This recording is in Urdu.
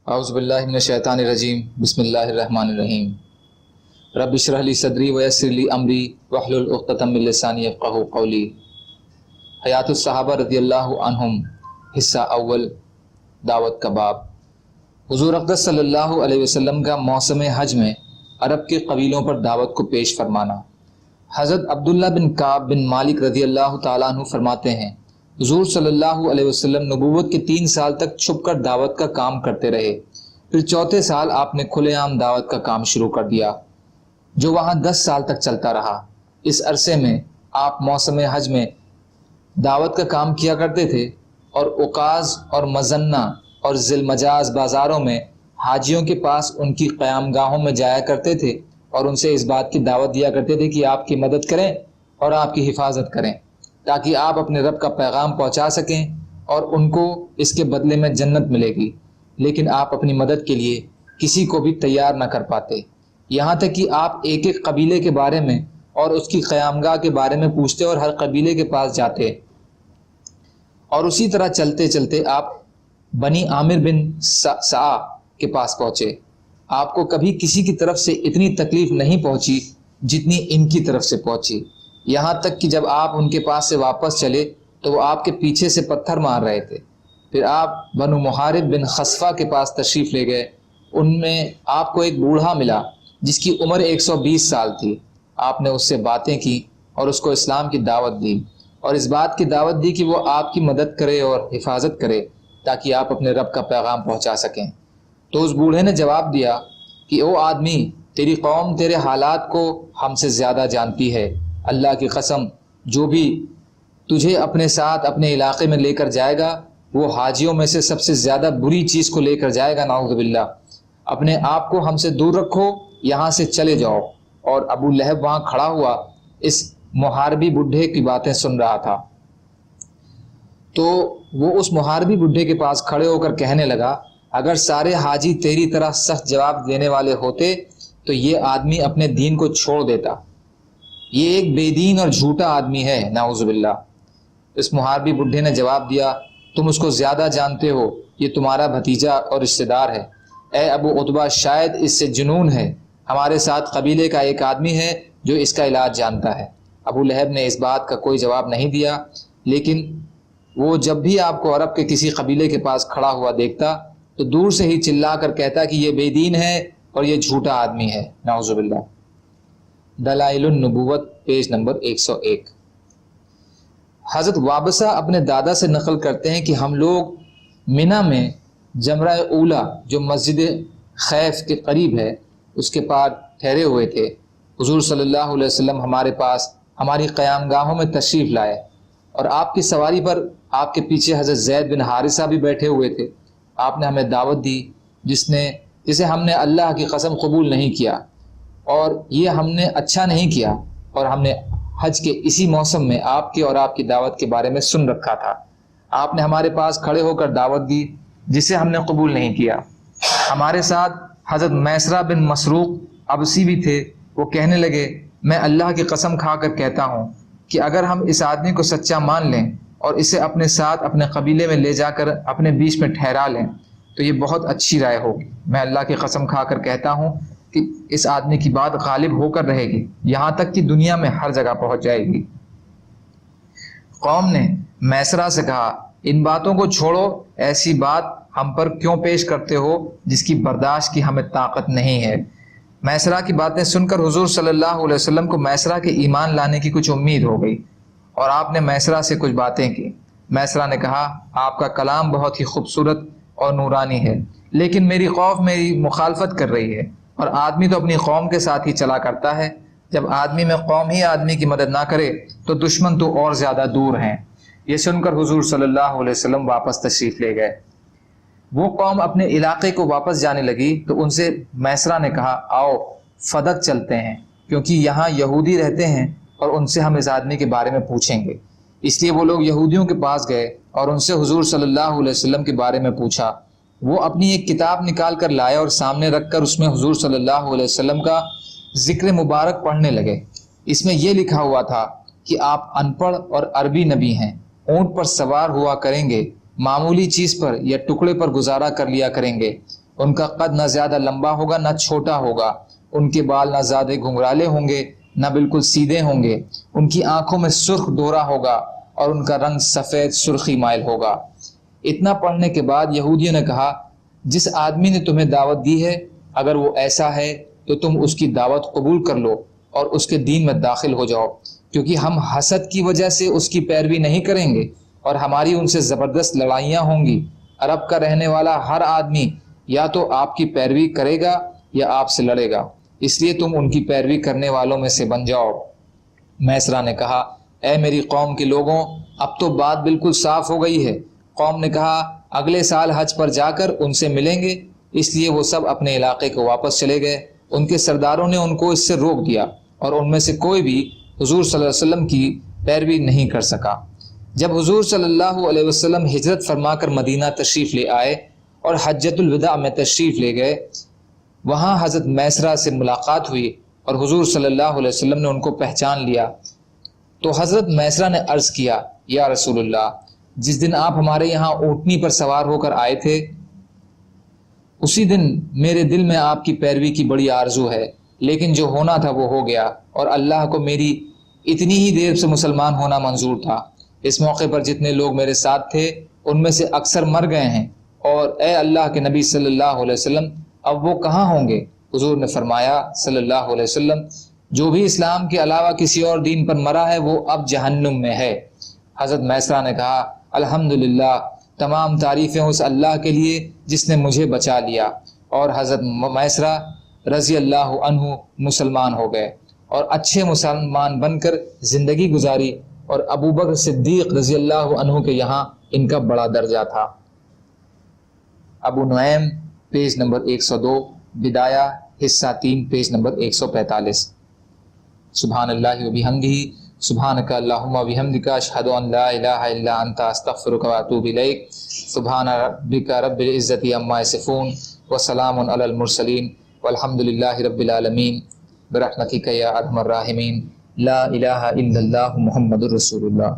اعوذ باللہ من الشیطان الرجیم بسم اللہ الرحمن الرحیم رب اشرح لی صدری ویسر لی امری واحلل عقدۃ من لسانی یفقہوا قولی۔ حیات الصحابہ رضی اللہ عنہم، حصہ اول، دعوت کا باب۔ حضور اقدس صلی اللہ علیہ وسلم کا موسم حج میں عرب کے قبیلوں پر دعوت کو پیش فرمانا۔ حضرت عبداللہ بن کعب بن مالک رضی اللہ تعالیٰ عنہ فرماتے ہیں، حضور صلی اللہ علیہ وسلم نبوت کے 3 سال تک چھپ کر دعوت کا کام کرتے رہے۔ پھر چوتھے سال آپ نے کھلے عام دعوت کا کام شروع کر دیا، جو وہاں 10 سال تک چلتا رہا۔ اس عرصے میں آپ موسم حج میں دعوت کا کام کیا کرتے تھے اور اوقاز اور مزنہ اور ذی المجاز بازاروں میں حاجیوں کے پاس ان کی قیام گاہوں میں جایا کرتے تھے اور ان سے اس بات کی دعوت دیا کرتے تھے کہ آپ کی مدد کریں اور آپ کی حفاظت کریں، تاکہ آپ اپنے رب کا پیغام پہنچا سکیں اور ان کو اس کے بدلے میں جنت ملے گی۔ لیکن آپ اپنی مدد کے لیے کسی کو بھی تیار نہ کر پاتے، یہاں تک کہ آپ ایک ایک قبیلے کے بارے میں اور اس کی قیامگاہ کے بارے میں پوچھتے اور ہر قبیلے کے پاس جاتے، اور اسی طرح چلتے چلتے آپ بنی عامر بن سعا کے پاس پہنچے۔ آپ کو کبھی کسی کی طرف سے اتنی تکلیف نہیں پہنچی جتنی ان کی طرف سے پہنچی، یہاں تک کہ جب آپ ان کے پاس سے واپس چلے تو وہ آپ کے پیچھے سے پتھر مار رہے تھے۔ پھر آپ بنو محارب بن خصفہ کے پاس تشریف لے گئے۔ ان میں آپ کو ایک بوڑھا ملا جس کی عمر 120 سال تھی۔ آپ نے اس سے باتیں کی اور اس کو اسلام کی دعوت دی اور اس بات کی دعوت دی کہ وہ آپ کی مدد کرے اور حفاظت کرے تاکہ آپ اپنے رب کا پیغام پہنچا سکیں۔ تو اس بوڑھے نے جواب دیا کہ او آدمی، تیری قوم تیرے حالات کو ہم سے زیادہ جانتی ہے۔ اللہ کی قسم، جو بھی تجھے اپنے ساتھ اپنے علاقے میں لے کر جائے گا وہ حاجیوں میں سے سب سے زیادہ بری چیز کو لے کر جائے گا، نعوذ باللہ۔ اپنے آپ کو ہم سے دور رکھو، یہاں سے چلے جاؤ۔ اور ابو لہب وہاں کھڑا ہوا اس محاربی بڈھے کی باتیں سن رہا تھا، تو وہ اس محاربی بڈھے کے پاس کھڑے ہو کر کہنے لگا، اگر سارے حاجی تیری طرح سخت جواب دینے والے ہوتے تو یہ آدمی اپنے دین کو چھوڑ دیتا۔ یہ ایک بے دین اور جھوٹا آدمی ہے، نعوذ باللہ۔ اس محاربی بڈھے نے جواب دیا، تم اس کو زیادہ جانتے ہو، یہ تمہارا بھتیجا اور رشتہ دار ہے۔ اے ابو عتبہ، شاید اس سے جنون ہے، ہمارے ساتھ قبیلے کا ایک آدمی ہے جو اس کا علاج جانتا ہے۔ ابو لہب نے اس بات کا کوئی جواب نہیں دیا، لیکن وہ جب بھی آپ کو عرب کے کسی قبیلے کے پاس کھڑا ہوا دیکھتا تو دور سے ہی چلا کر کہتا کہ یہ بے دین ہے اور یہ جھوٹا آدمی ہے، نعوذ باللہ۔ دلائل النبوت، پیج نمبر 101۔ حضرت وابسہ اپنے دادا سے نقل کرتے ہیں کہ ہم لوگ منی میں جمرہ اولا جو مسجد خیف کے قریب ہے اس کے پاس ٹھہرے ہوئے تھے۔ حضور صلی اللہ علیہ وسلم ہمارے پاس ہماری قیام گاہوں میں تشریف لائے اور آپ کی سواری پر آپ کے پیچھے حضرت زید بن حارثہ بھی بیٹھے ہوئے تھے۔ آپ نے ہمیں دعوت دی جسے ہم نے اللہ کی قسم قبول نہیں کیا، اور یہ ہم نے اچھا نہیں کیا، اور ہم نے حج کے اسی موسم میں آپ کے اور آپ کی دعوت کے بارے میں سن رکھا تھا۔ آپ نے ہمارے پاس کھڑے ہو کر دعوت دی جسے ہم نے قبول نہیں کیا۔ ہمارے ساتھ حضرت میسرہ بن مسروق ابسی بھی تھے۔ وہ کہنے لگے، میں اللہ کی قسم کھا کر کہتا ہوں کہ اگر ہم اس آدمی کو سچا مان لیں اور اسے اپنے ساتھ اپنے قبیلے میں لے جا کر اپنے بیچ میں ٹھہرا لیں تو یہ بہت اچھی رائے ہوگی۔ میں اللہ کی قسم کھا کر کہتا ہوں کہ اس آدمی کی بات غالب ہو کر رہے گی، یہاں تک کہ دنیا میں ہر جگہ پہنچ جائے گی۔ قوم نے میسرہ سے کہا، ان باتوں کو چھوڑو، ایسی بات ہم پر کیوں پیش کرتے ہو جس کی برداشت کی ہمیں طاقت نہیں ہے۔ میسرہ کی باتیں سن کر حضور صلی اللہ علیہ وسلم کو میسرہ کے ایمان لانے کی کچھ امید ہو گئی اور آپ نے میسرہ سے کچھ باتیں کی۔ میسرہ نے کہا، آپ کا کلام بہت ہی خوبصورت اور نورانی ہے، لیکن میری قوم میری مخالفت کر رہی ہے، اور آدمی تو اپنی قوم کے ساتھ ہی چلا کرتا ہے۔ جب آدمی میں قوم ہی آدمی کی مدد نہ کرے تو دشمن تو اور زیادہ دور ہیں۔ یہ سن کر حضور صلی اللہ علیہ وسلم واپس تشریف لے گئے۔ وہ قوم اپنے علاقے کو واپس جانے لگی تو ان سے میسرہ نے کہا، آؤ فدق چلتے ہیں، کیونکہ یہاں یہودی رہتے ہیں اور ان سے ہم اس آدمی کے بارے میں پوچھیں گے۔ اس لیے وہ لوگ یہودیوں کے پاس گئے اور ان سے حضور صلی اللہ علیہ وسلم کے بارے میں پوچھا۔ وہ اپنی ایک کتاب نکال کر لائے اور سامنے رکھ کر اس میں حضور صلی اللہ علیہ وسلم کا ذکر مبارک پڑھنے لگے۔ اس میں یہ لکھا ہوا تھا کہ آپ ان پڑھ اور عربی نبی ہیں، اونٹ پر سوار ہوا کریں گے، معمولی چیز پر یا ٹکڑے پر گزارا کر لیا کریں گے، ان کا قد نہ زیادہ لمبا ہوگا نہ چھوٹا ہوگا، ان کے بال نہ زیادہ گھنگرالے ہوں گے نہ بالکل سیدھے ہوں گے، ان کی آنکھوں میں سرخ ڈورا ہوگا اور ان کا رنگ سفید سرخی مائل ہوگا۔ اتنا پڑھنے کے بعد یہودیوں نے کہا، جس آدمی نے تمہیں دعوت دی ہے اگر وہ ایسا ہے تو تم اس کی دعوت قبول کر لو اور اس کے دین میں داخل ہو جاؤ، کیونکہ ہم حسد کی وجہ سے اس کی پیروی نہیں کریں گے اور ہماری ان سے زبردست لڑائیاں ہوں گی۔ عرب کا رہنے والا ہر آدمی یا تو آپ کی پیروی کرے گا یا آپ سے لڑے گا، اس لیے تم ان کی پیروی کرنے والوں میں سے بن جاؤ۔ میسرہ نے کہا، اے میری قوم کے لوگوں، اب تو بات بالکل صاف ہو گئی ہے۔ قوم نے کہا، اگلے سال حج پر جا کر ان سے ملیں گے، اس لیے وہ سب اپنے علاقے کو واپس چلے گئے۔ ان کے سرداروں نے ان کو اس سے روک دیا اور ان میں سے کوئی بھی حضور صلی اللہ علیہ وسلم کی پیروی نہیں کر سکا۔ جب حضور صلی اللہ علیہ وسلم ہجرت فرما کر مدینہ تشریف لے آئے اور حجۃ الوداع میں تشریف لے گئے، وہاں حضرت میسرہ سے ملاقات ہوئی اور حضور صلی اللہ علیہ وسلم نے ان کو پہچان لیا۔ تو حضرت میسرہ نے عرض کیا، یا رسول اللہ، جس دن آپ ہمارے یہاں اونٹنی پر سوار ہو کر آئے تھے، اسی دن میرے دل میں آپ کی پیروی کی بڑی آرزو ہے، لیکن جو ہونا تھا وہ ہو گیا اور اللہ کو میری اتنی ہی دیر سے مسلمان ہونا منظور تھا۔ اس موقع پر جتنے لوگ میرے ساتھ تھے ان میں سے اکثر مر گئے ہیں، اور اے اللہ کے نبی صلی اللہ علیہ وسلم، اب وہ کہاں ہوں گے؟ حضور نے فرمایا صلی اللہ علیہ وسلم، جو بھی اسلام کے علاوہ کسی اور دین پر مرا ہے وہ اب جہنم میں ہے۔ حضرت میسرہ نے کہا، الحمدللہ، تمام تعریفیں اس اللہ کے لیے جس نے مجھے بچا لیا۔ اور حضرت میسرہ رضی اللہ عنہ مسلمان ہو گئے اور اچھے مسلمان بن کر زندگی گزاری، اور ابو بکر صدیق رضی اللہ عنہ کے یہاں ان کا بڑا درجہ تھا۔ ابو نعیم پیج نمبر 102، بدایہ حصہ 3 پیج نمبر 145۔ سبحان اللہ و بحمدہ، سبحانک اللہم و بحمدک، اشہد ان لا الہ الا انت، استغفرک و اتوب الیک۔ سبحان ربک رب العزت عما یصفون وسلام علی المرسلین والحمد للہ رب العالمین، برحمتک یا ارحم الراحمین، لا الہ الا اللہ محمد رسول اللہ۔